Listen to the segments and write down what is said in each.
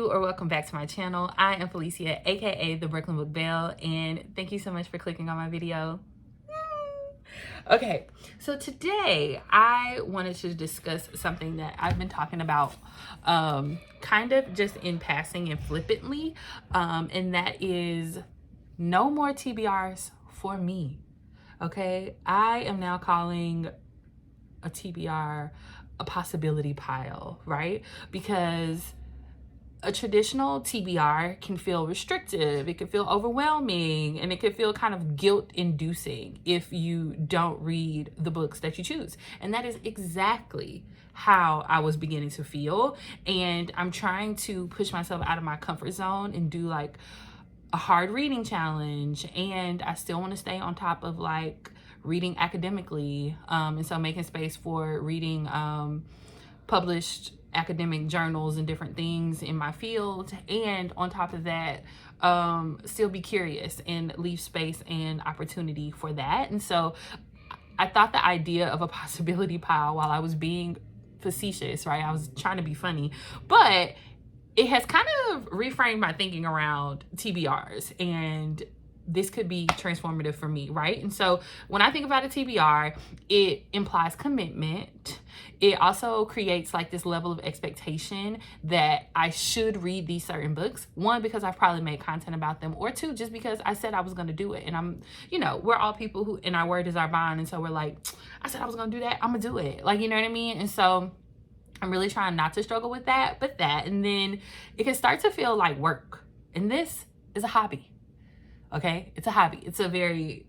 Welcome back to my channel. I am Felicia, aka the Brooklyn Book Belle, and thank you so much for clicking on my video. Okay, so today I wanted to discuss something that I've been talking about kind of just in passing and flippantly, and that is no more TBRs for me. Okay, I am now calling a TBR a possibility pile, right? Because a traditional TBR can feel restrictive, it can feel overwhelming, and it can feel kind of guilt-inducing if you don't read the books that you choose. And that is exactly how I was beginning to feel. And I'm trying to push myself out of my comfort zone and do like a hard reading challenge. And I still want to stay on top of like reading academically. And so making space for reading published academic journals and different things in my field, and on top of that still be curious and leave space and opportunity for that. And so I thought the idea of a possibility pile, while I was being facetious, right, I was trying to be funny, but it has kind of reframed my thinking around TBRs, and this could be transformative for me, right? And so when I think about a TBR, it implies commitment. It also creates like this level of expectation that I should read these certain books. One, because I've probably made content about them, or two, just because I said I was going to do it. And I'm, you know, we're all people who, and our word is our bond. And so we're like, I said I was going to do that, I'm going to do it. Like, you know what I mean? And so I'm really trying not to struggle with that, but that, and then it can start to feel like work. And this is a hobby. Okay, it's a hobby. It's a very,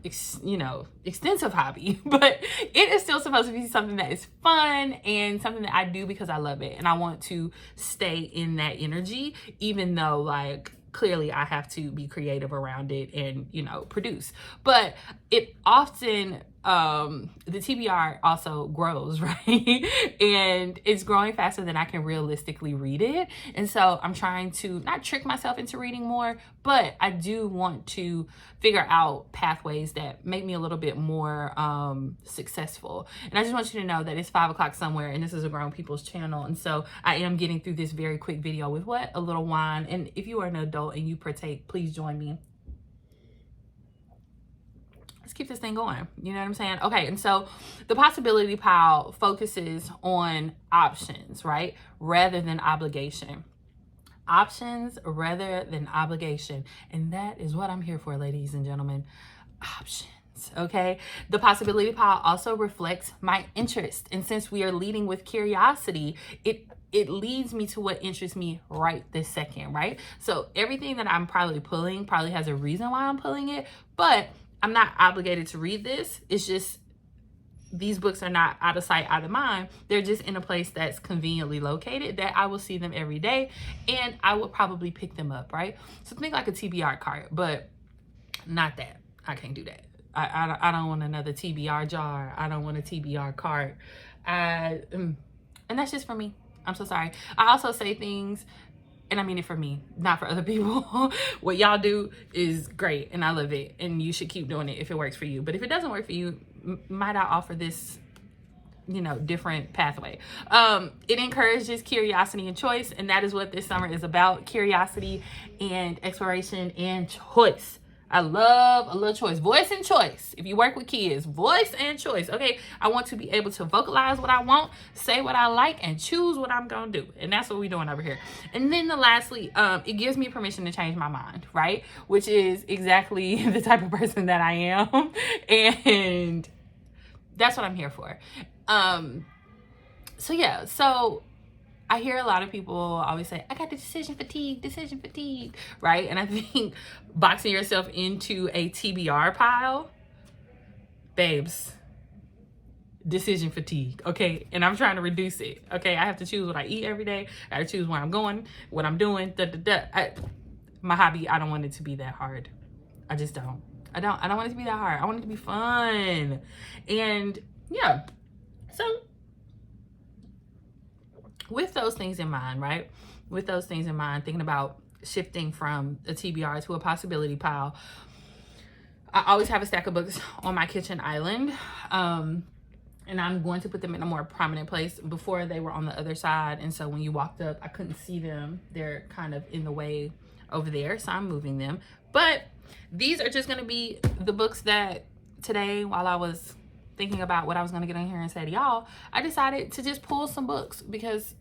extensive hobby, but it is still supposed to be something that is fun and something that I do because I love it. And I want to stay in that energy, even though like clearly I have to be creative around it and, produce. But it often, the TBR also grows, right? And it's growing faster than I can realistically read it. And so I'm trying to not trick myself into reading more, but I do want to figure out pathways that make me a little bit more successful. And I just want you to know that it's 5 o'clock somewhere, and this is a grown people's channel. And so I am getting through this very quick video with a little wine. And if you are an adult and you partake, please join me. Let's keep this thing going. You know what I'm saying? Okay, and so the possibility pile focuses on options, right? Rather than obligation. Options rather than obligation. And that is what I'm here for, ladies and gentlemen. Options. Okay, the possibility pile also reflects my interest. And since we are leading with curiosity, it leads me to what interests me right this second, right? So everything that I'm probably pulling probably has a reason why I'm pulling it, but I'm not obligated to read this. It's just these books are not out of sight, out of mind. They're just in a place that's conveniently located that I will see them every day, and I will probably pick them up, right? So think like a TBR cart, but not that. I can't do that. I don't want another TBR jar. I don't want a TBR cart. And that's just for me. I'm so sorry. I also say things, and I mean it for me, not for other people. What y'all do is great, and I love it, and you should keep doing it if it works for you. But if it doesn't work for you, might I offer this, different pathway? It encourages curiosity and choice, and that is what this summer is about: curiosity and exploration and choice. I love a little choice. Voice and choice. If you work with kids, voice and choice. Okay, I want to be able to vocalize what I want, say what I like, and choose what I'm gonna do. And that's what we're doing over here. And then lastly, it gives me permission to change my mind, right? Which is exactly the type of person that I am. And that's what I'm here for. So yeah, so I hear a lot of people always say, I got the decision fatigue, right? And I think boxing yourself into a TBR pile, babes, decision fatigue, okay? And I'm trying to reduce it, okay? I have to choose what I eat every day. I have to choose where I'm going, what I'm doing, my hobby, I don't want it to be that hard. I just don't. I don't want it to be that hard. I want it to be fun. And yeah, so with those things in mind, right? With those things in mind, thinking about shifting from a TBR to a possibility pile, I always have a stack of books on my kitchen island. And I'm going to put them in a more prominent place. Before, they were on the other side. And so when you walked up, I couldn't see them. They're kind of in the way over there. So I'm moving them. But these are just going to be the books that today, while I was thinking about what I was going to get on here and say to y'all, I decided to just pull some books because,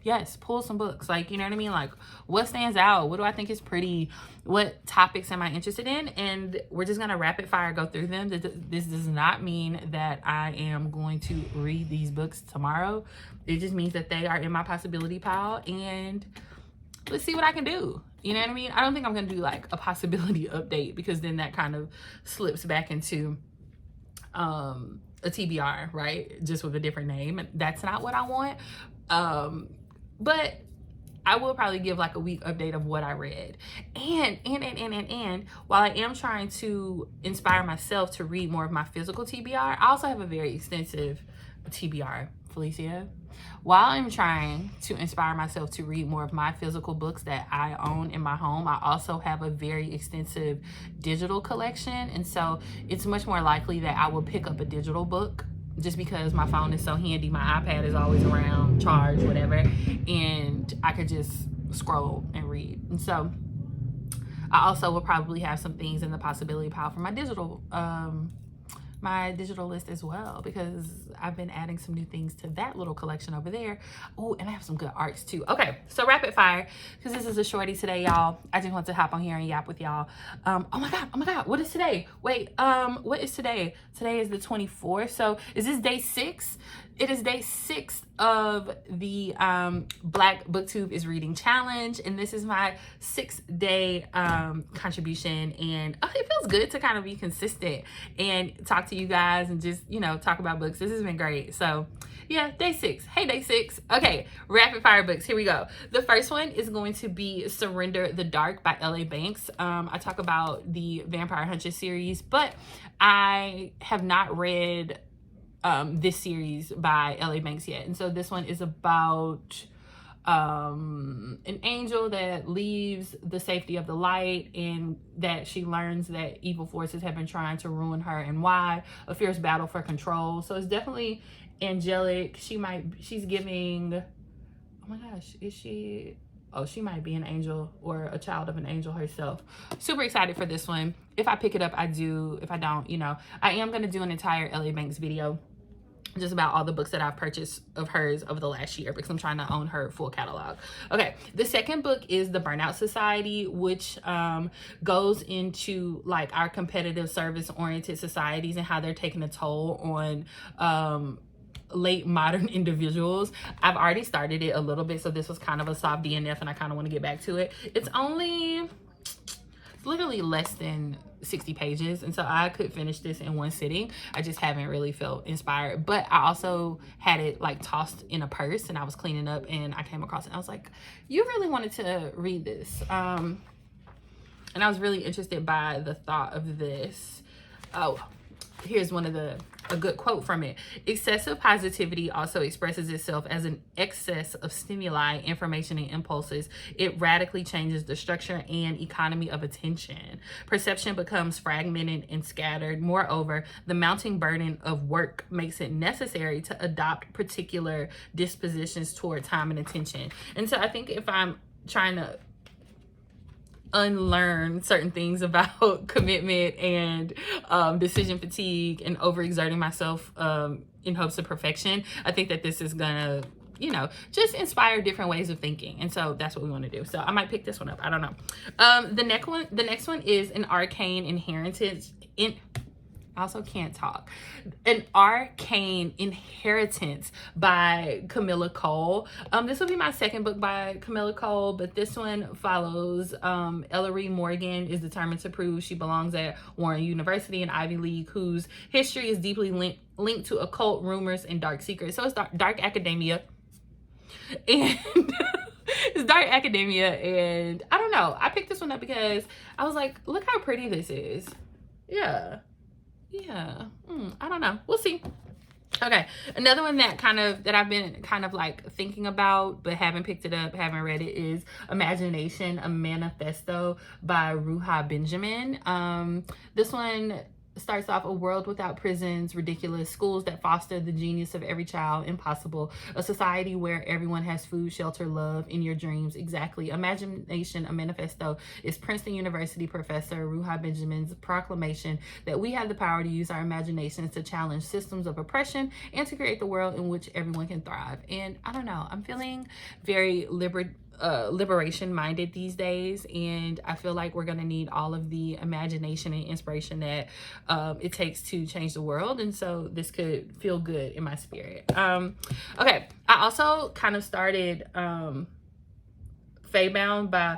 yes, pull some books. Like, you know what I mean? Like, what stands out? What do I think is pretty? What topics am I interested in? And we're just going to rapid fire go through them. This does not mean that I am going to read these books tomorrow. It just means that they are in my possibility pile, and let's see what I can do. You know what I mean? I don't think I'm going to do like a possibility update, because then that kind of slips back into a TBR, right? Just with a different name. And that's not what I want. But I will probably give like a week update of what I read. And while I am trying to inspire myself to read more of my physical TBR, I also have a very extensive TBR, Felicia. While I'm trying to inspire myself to read more of my physical books that I own in my home, I also have a very extensive digital collection. And so it's much more likely that I will pick up a digital book, just because my phone is so handy. My iPad is always around, charged, whatever, and I could just scroll and read. And so I also will probably have some things in the possibility pile for my digital list as well, because I've been adding some new things to that little collection over there. Oh, and I have some good arcs too. Okay, so rapid fire, because this is a shorty today, y'all. I just want to hop on here and yap with y'all. Oh my god, what is today? Wait, what is today? Today is the 24th. So is this day 6? It is day 6 of the Blacl Booktube is Reading Challenge, and this is my 6-day contribution. And it feels good to kind of be consistent and talk to you guys and just, you know, talk about books. This has been great. So yeah, day 6. Hey, day 6. Okay, rapid fire books. Here we go. The first one is going to be Surrender the Dark by L.A. Banks. I talk about the Vampire Huntress series, but I have not read this series by L.A. Banks yet. And so this one is about an angel that leaves the safety of the light, and that she learns that evil forces have been trying to ruin her, and why. A fierce battle for control. So it's definitely angelic. She's giving, oh my gosh, is she? Oh, she might be an angel or a child of an angel herself. Super excited for this one. If I pick it up, I do. If I don't, you know, I am going to do an entire L.A. Banks video just about all the books that I've purchased of hers over the last year, because I'm trying to own her full catalog. Okay, the second book is The Burnout Society, which goes into like our competitive service-oriented societies and how they're taking a toll on late modern individuals. I've already started it a little bit, so this was kind of a soft DNF, and I kind of want to get back to it. It's literally less than 60 pages, and so I could finish this in one sitting. I just haven't really felt inspired. But I also had it like tossed in a purse, and I was cleaning up and I came across it and I was like, you really wanted to read this, and I was really interested by the thought of this. Oh, here's a good quote from it. Excessive positivity also expresses itself as an excess of stimuli, information, and impulses. It radically changes the structure and economy of attention. Perception becomes fragmented and scattered. Moreover, the mounting burden of work makes it necessary to adopt particular dispositions toward time and attention. And so I think if I'm trying to unlearn certain things about commitment and decision fatigue and overexerting myself in hopes of perfection. I think that this is gonna, you know, just inspire different ways of thinking, and so that's what we want to do. So I might pick this one up. I don't know. The next one is an Arcane inheritance. I also can't talk. An Arcane Inheritance by Kamilah Cole. This will be my second book by Kamilah Cole, but this one follows El-Arifi Morgan is determined to prove she belongs at Warren University, an Ivy League whose history is deeply linked to occult rumors and dark secrets. So it's dark academia. And it's dark academia, and I don't know. I picked this one up because I was like, look how pretty this is. Yeah. I don't know. We'll see. Okay, another one that I've been kind of like thinking about but haven't picked it up, haven't read it, is Imagination, a Manifesto by Ruha Benjamin. This one starts off: a world without prisons, ridiculous, schools that foster the genius of every child, impossible, a society where everyone has food, shelter, love, in your dreams, exactly. Imagination, a Manifesto is Princeton University professor Ruha Benjamin's proclamation that we have the power to use our imaginations to challenge systems of oppression and to create the world in which everyone can thrive. And I don't know, I'm feeling very liberation minded these days, and I feel like we're gonna need all of the imagination and inspiration that it takes to change the world, and so this could feel good in my spirit. Okay, I also kind of started FaeBound by,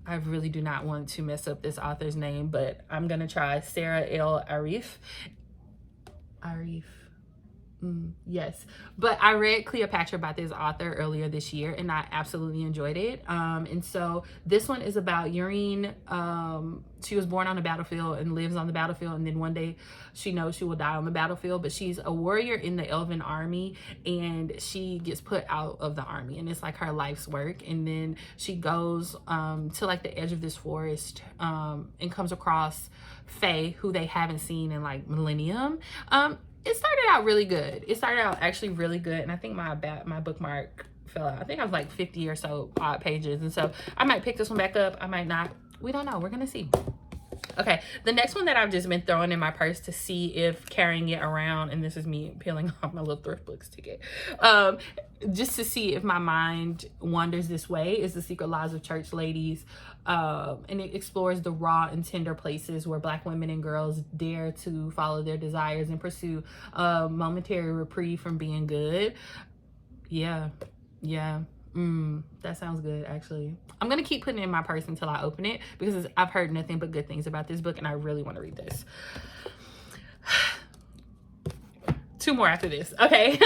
I really do not want to mess up this author's name, but I'm gonna try, Saara El-Arifi. Yes, but I read Cleopatra by this author earlier this year, and I absolutely enjoyed it. And so this one is about Urine. She was born on the battlefield and lives on the battlefield, and then one day she knows she will die on the battlefield, but she's a warrior in the Elven army, and she gets put out of the army, and it's like her life's work. And then she goes to like the edge of this forest and comes across Fae, who they haven't seen in like millennium. It started out really good. It started out actually really good, and I think my bookmark fell out. I think I was like 50 or so odd pages, and so I might pick this one back up. I might not. We don't know. We're gonna see. Okay, the next one that I've just been throwing in my purse to see if carrying it around, and this is me peeling off my little thrift books ticket, just to see if my mind wanders this way, is The Secret Lives of Church Ladies. And it explores the raw and tender places where Black women and girls dare to follow their desires and pursue a momentary reprieve from being good. Yeah. That sounds good, actually. I'm gonna keep putting it in my purse until I open it, because I've heard nothing but good things about this book, and I really want to read this. Two more after this. Okay.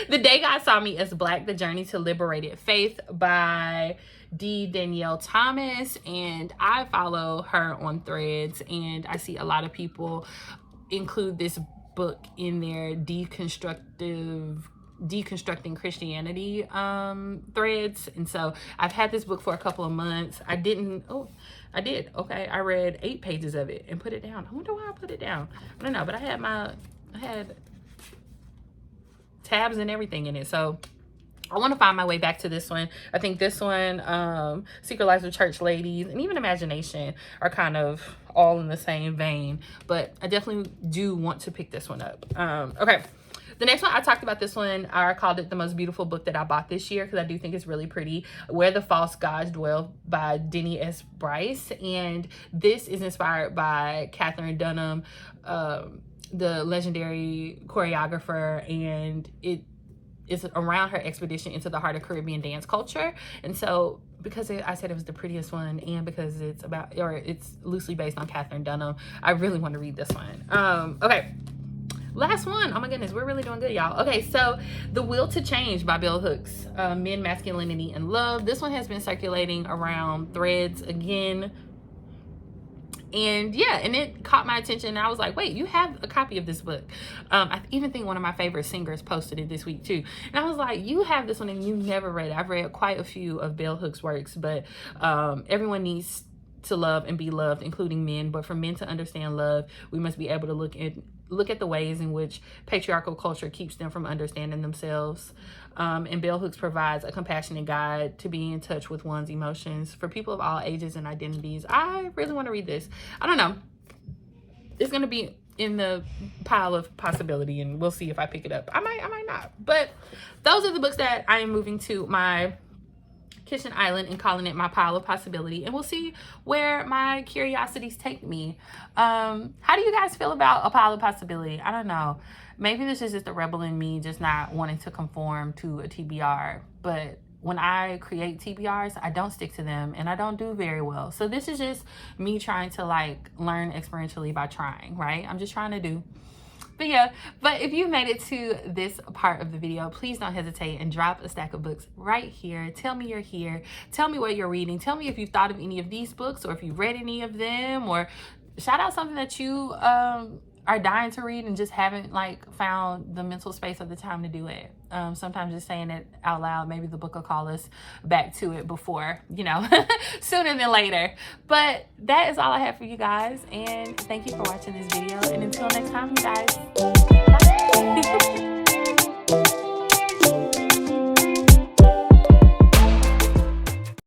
The Day God Saw Me as Black, The Journey to Liberated Faith by Danyelle Thomas. And I follow her on Threads, and I see a lot of people include this book in their deconstructing Christianity threads. And so I've had this book for a couple of months. I did. Okay, I read 8 pages of it and put it down. I wonder why I put it down. I don't know, but I had tabs and everything in it, so I want to find my way back to this one. I think this one, Secret Lives of Church Ladies, and even Imagination are kind of all in the same vein, but I definitely do want to pick this one up. Okay, the next one, I talked about this one. I called it the most beautiful book that I bought this year, because I do think it's really pretty. Where the False Gods Dwell by Denny S. Bryce. And this is inspired by Catherine Dunham, the legendary choreographer, and it is around her expedition into the heart of Caribbean dance culture. And so because I said it was the prettiest one, and because it's loosely based on Catherine Dunham, I really want to read this one. Okay, last one. Oh my goodness, we're really doing good, y'all. Okay, so The Will to Change by Bell Hooks, Men, Masculinity, and Love. This one has been circulating around Threads again. And yeah, and it caught my attention. I was like, wait, you have a copy of this book. I even think one of my favorite singers posted it this week too. And I was like, you have this one and you never read it. I've read quite a few of Bell Hooks' works, but everyone needs to love and be loved, including men. But for men to understand love, we must be able to look at the ways in which patriarchal culture keeps them from understanding themselves. And Bell Hooks provides a compassionate guide to be in touch with one's emotions for people of all ages and identities. I really want to read this. I don't know. It's going to be in the pile of possibility, and we'll see if I pick it up. I might not. But those are the books that I am moving to my kitchen island and calling it my pile of possibility, and we'll see where my curiosities take me. How do you guys feel about a pile of possibility? I don't know. Maybe this is just the rebel in me just not wanting to conform to a TBR, but when I create TBRs, I don't stick to them and I don't do very well. So this is just me trying to like learn experientially by trying, right? I'm just trying to do. But yeah, but if you made it to this part of the video, please don't hesitate and drop a stack of books right here. Tell me you're here. Tell me what you're reading. Tell me if you've thought of any of these books or if you've read any of them, or shout out something that you are dying to read and just haven't like found the mental space or the time to do it. Sometimes just saying it out loud, maybe the book will call us back to it before, you know, sooner than later. But that is all I have for you guys, and thank you for watching this video, and until next time, you guys.